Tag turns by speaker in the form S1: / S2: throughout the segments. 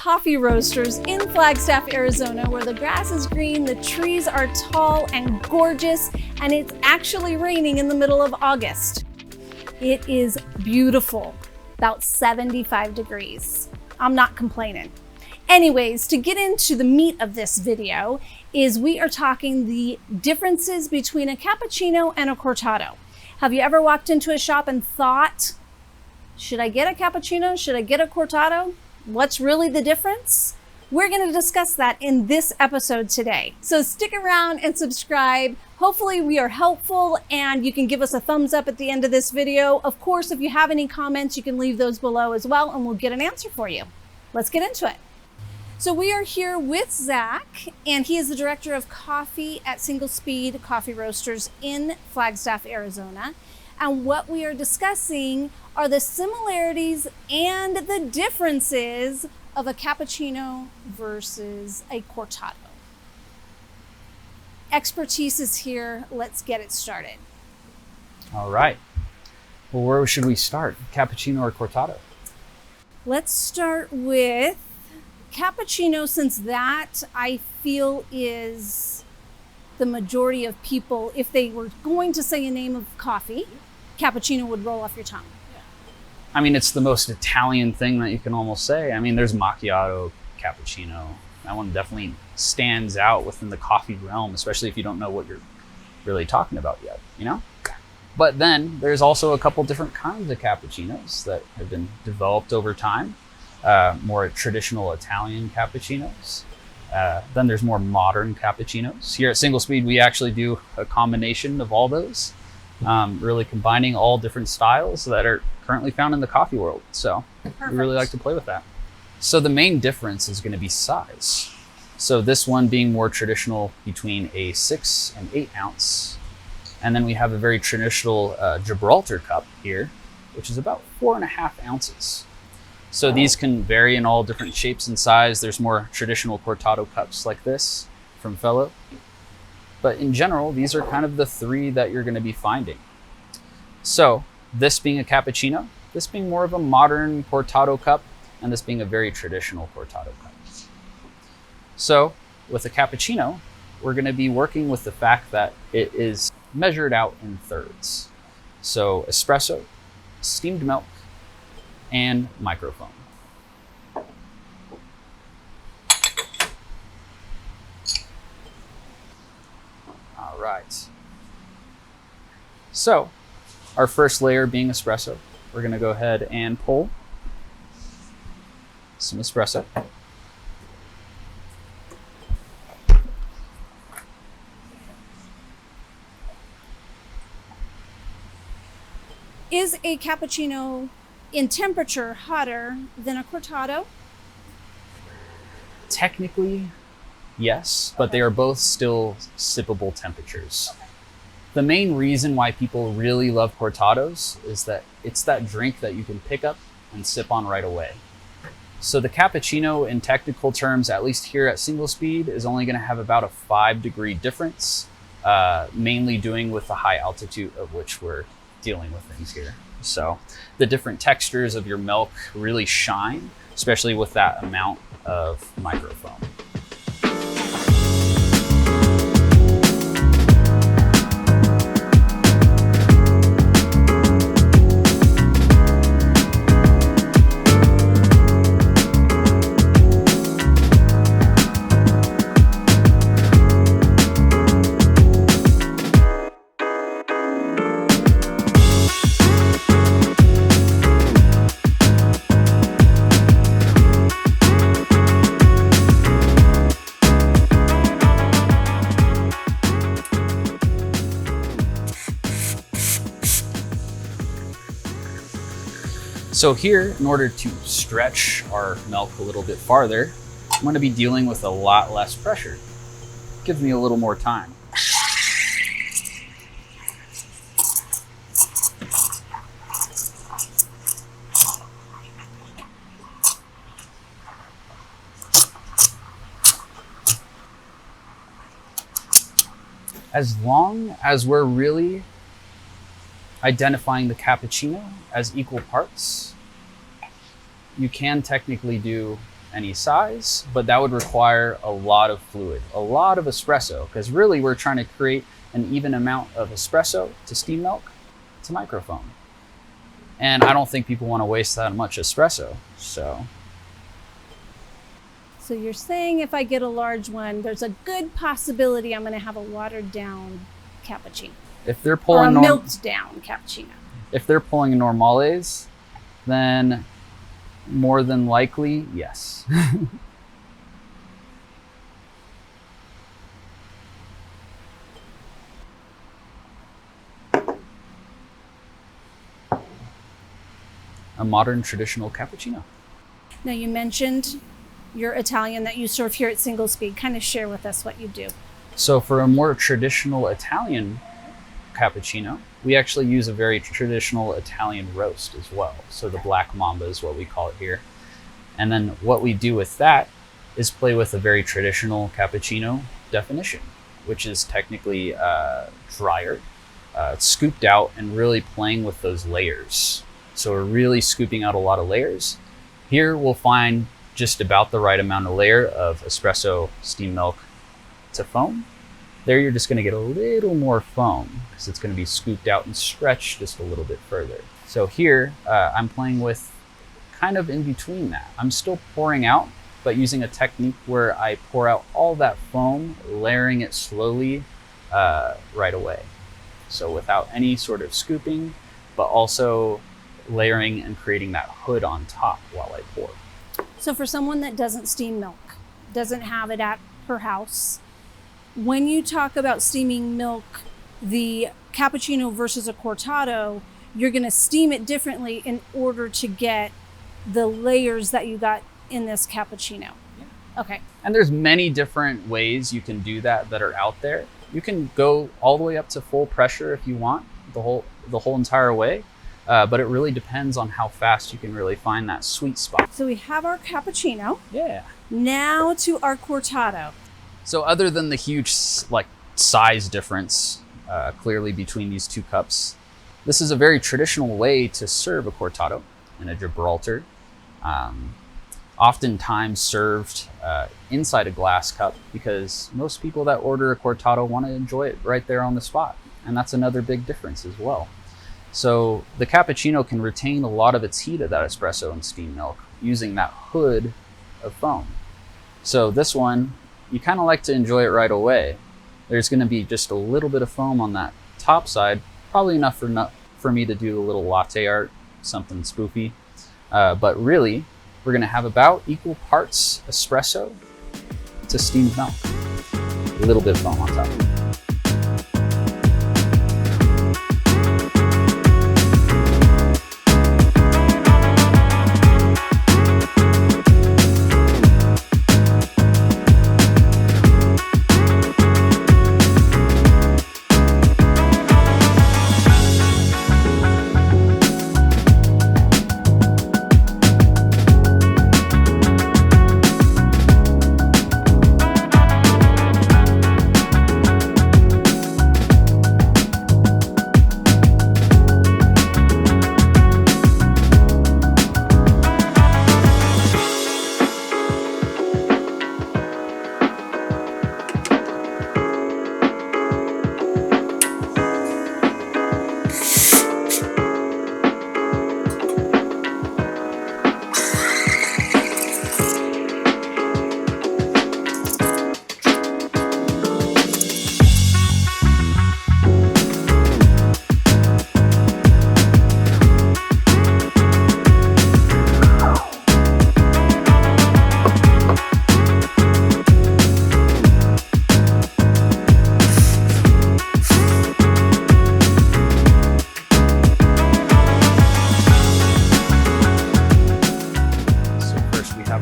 S1: coffee roasters in Flagstaff, Arizona, where the grass is green, the trees are tall and gorgeous, and it's actually raining in the middle of August. It is beautiful, about 75 degrees. I'm not complaining. Anyways, to get into the meat of this video is we are talking the differences between a cappuccino and a cortado. Have you ever walked into a shop and thought, should I get a cappuccino? Should I get a cortado? What's really the difference? We're going to discuss that in this episode today. So stick around and subscribe. Hopefully we are helpful and you can give us a thumbs up at the end of this video. Of course, if you have any comments, you can leave those below as well and we'll get an answer for you. Let's get into it. So we are here with Zach, and he is the director of coffee at Single Speed Coffee Roasters in Flagstaff, Arizona. And what we are discussing are the similarities and the differences of a cappuccino versus a cortado. Expertise is here. Let's get it started.
S2: All right. Well, where should we start? Cappuccino or cortado?
S1: Let's start with cappuccino, since that I feel is the majority of people, if they were going to say a name of coffee, cappuccino would roll off your tongue.
S2: I mean, it's the most Italian thing that you can almost say. I mean, there's macchiato, cappuccino. That one definitely stands out within the coffee realm, especially if you don't know what you're really talking about yet, you know? But then there's also a couple different kinds of cappuccinos that have been developed over time. More traditional Italian cappuccinos. Then there's more modern cappuccinos. Here at Single Speed, we actually do a combination of all those, really combining all different styles that are currently found in the coffee world. So we really like to play with that. So the main difference is going to be size. So this one being more traditional between a 6 and 8 ounce. And then we have a very traditional Gibraltar cup here, which is about 4.5 ounces. So these can vary in all different shapes and size. There's more traditional cortado cups like this from Fellow. But in general, these are kind of the three that you're going to be finding. So this being a cappuccino, this being more of a modern cortado cup, and this being a very traditional cortado cup. So with a cappuccino, we're going to be working with the fact that it is measured out in thirds. So espresso, steamed milk, and microfoam. All right. So our first layer being espresso, we're going to go ahead and pull some espresso.
S1: Is a cappuccino in temperature hotter than a cortado?
S2: Technically, yes, but they are both still sippable temperatures. The main reason why people really love cortados is that it's that drink that you can pick up and sip on right away. So the cappuccino, in technical terms, at least here at Single Speed, is only going to have about a 5-degree difference, mainly doing with the high altitude of which we're dealing with things here. So the different textures of your milk really shine, especially with that amount of microfoam. So here, in order to stretch our milk a little bit farther, I'm going to be dealing with a lot less pressure. Gives me a little more time. As long as we're really identifying the cappuccino as equal parts, you can technically do any size, but that would require a lot of fluid, a lot of espresso, because really we're trying to create an even amount of espresso to steam milk to microfoam. And I don't think people want to waste that much espresso. So
S1: you're saying if I get a large one, there's a good possibility I'm going to have a watered down cappuccino.
S2: If they're
S1: Or
S2: pulling
S1: a milked down cappuccino.
S2: if they're pulling normales, then more than likely, yes. A modern traditional cappuccino.
S1: Now you mentioned your Italian that you serve here at Single Speed. Kind of share with us what you do.
S2: So for a more traditional Italian cappuccino, we actually use a very traditional Italian roast as well. So the black mamba is what we call it here. And then what we do with that is play with a very traditional cappuccino definition, which is technically drier, scooped out, and really playing with those layers. So we're really scooping out a lot of layers. Here we'll find just about the right amount of layer of espresso steam milk to foam. There you're just gonna get a little more foam because it's gonna be scooped out and stretched just a little bit further. So here I'm playing with kind of in between that. I'm still pouring out, but using a technique where I pour out all that foam, layering it slowly right away. So without any sort of scooping, but also layering and creating that hood on top while I pour.
S1: So for someone that doesn't steam milk, doesn't have it at her house, when you talk about steaming milk, the cappuccino versus a cortado, you're going to steam it differently in order to get the layers that you got in this cappuccino.
S2: Yeah.
S1: Okay.
S2: And there's many different ways you can do that are out there. You can go all the way up to full pressure if you want, the whole entire way. But it really depends on how fast you can really find that sweet spot.
S1: So we have our cappuccino.
S2: Yeah.
S1: Now to our cortado.
S2: So other than the huge size difference clearly between these two cups, this is a very traditional way to serve a cortado in a Gibraltar. Oftentimes served inside a glass cup because most people that order a cortado want to enjoy it right there on the spot. And that's another big difference as well. So the cappuccino can retain a lot of its heat of that espresso and steam milk using that hood of foam. So this one, you kind of like to enjoy it right away. There's going to be just a little bit of foam on that top side, probably enough for me to do a little latte art, something spoofy. But really, we're going to have about equal parts espresso to steamed milk. A little bit of foam on top.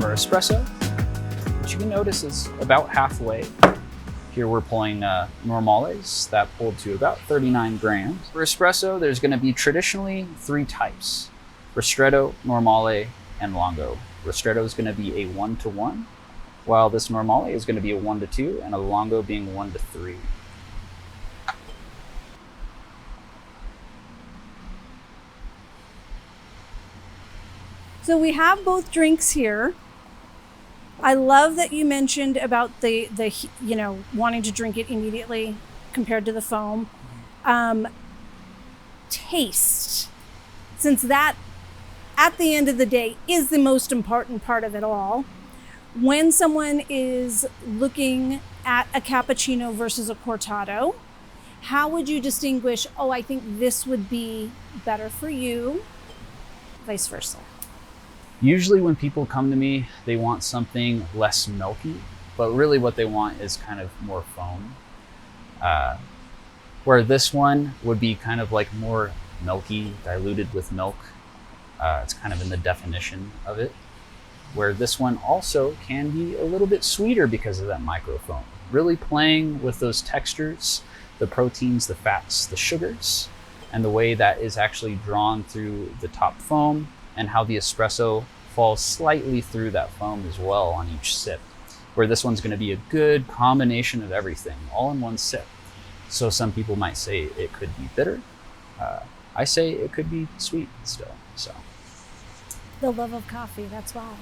S2: Espresso, which you can notice is about halfway. Here we're pulling normales that pulled to about 39 grams. For espresso, there's going to be traditionally 3 types: ristretto, normale, and longo. Ristretto is going to be a 1-to-1, while this normale is going to be a 1-to-2, and a longo being 1-to-3.
S1: So we have both drinks here. I love that you mentioned about the wanting to drink it immediately compared to the foam. Taste, since that at the end of the day is the most important part of it all. When someone is looking at a cappuccino versus a cortado, how would you distinguish, oh, I think this would be better for you, vice versa?
S2: Usually when people come to me, they want something less milky, but really what they want is kind of more foam. Where this one would be kind of like more milky, diluted with milk. It's kind of in the definition of it. Where this one also can be a little bit sweeter because of that microfoam. Really playing with those textures, the proteins, the fats, the sugars, and the way that is actually drawn through the top foam, and how the espresso falls slightly through that foam as well on each sip. Where this one's going to be a good combination of everything, all in one sip. So some people might say it could be bitter. I say it could be sweet still. So
S1: the love of coffee, that's why.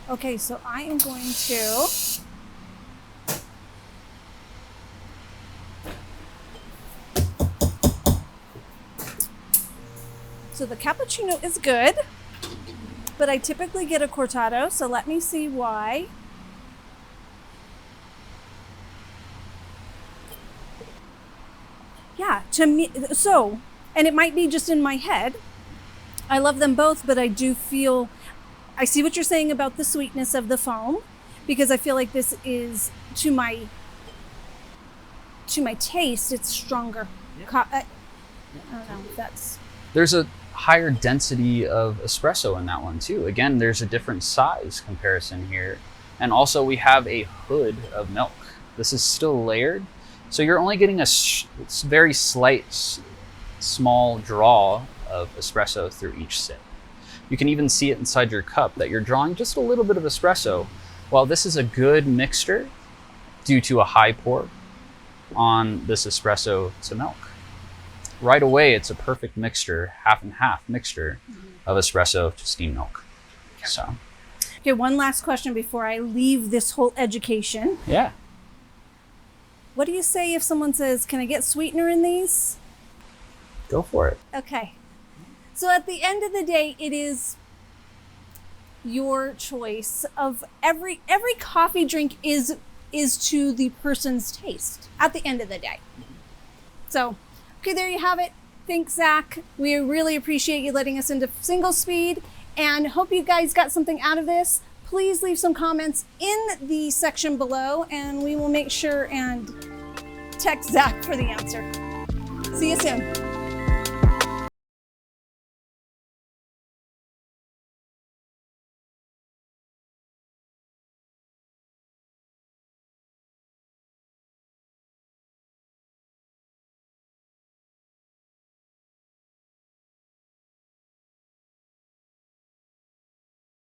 S1: Okay, so I am going to so the cappuccino is good, but I typically get a cortado, so let me see why. Yeah, to me, so, and it might be just in my head. I love them both, but I do feel, I see what you're saying about the sweetness of the foam, because I feel like this is, to my taste, it's stronger. Yeah. I don't know if that's...
S2: There's a higher density of espresso in that one too. Again, there's a different size comparison here. And also we have a hood of milk. This is still layered. So you're only getting a very slight, small draw of espresso through each sip. You can even see it inside your cup that you're drawing just a little bit of espresso. While this is a good mixture due to a high pour on this espresso to milk. Right away, it's a perfect mixture, half and half mixture of espresso to steamed milk. So.
S1: Okay, one last question before I leave this whole education.
S2: Yeah.
S1: What do you say if someone says, can I get sweetener in these?
S2: Go for it.
S1: Okay. So at the end of the day, it is your choice of every coffee drink is to the person's taste at the end of the day. So, okay, there you have it. Thanks, Zach. We really appreciate you letting us into single speed and hope you guys got something out of this. Please leave some comments in the section below and we will make sure and text Zach for the answer. See you soon.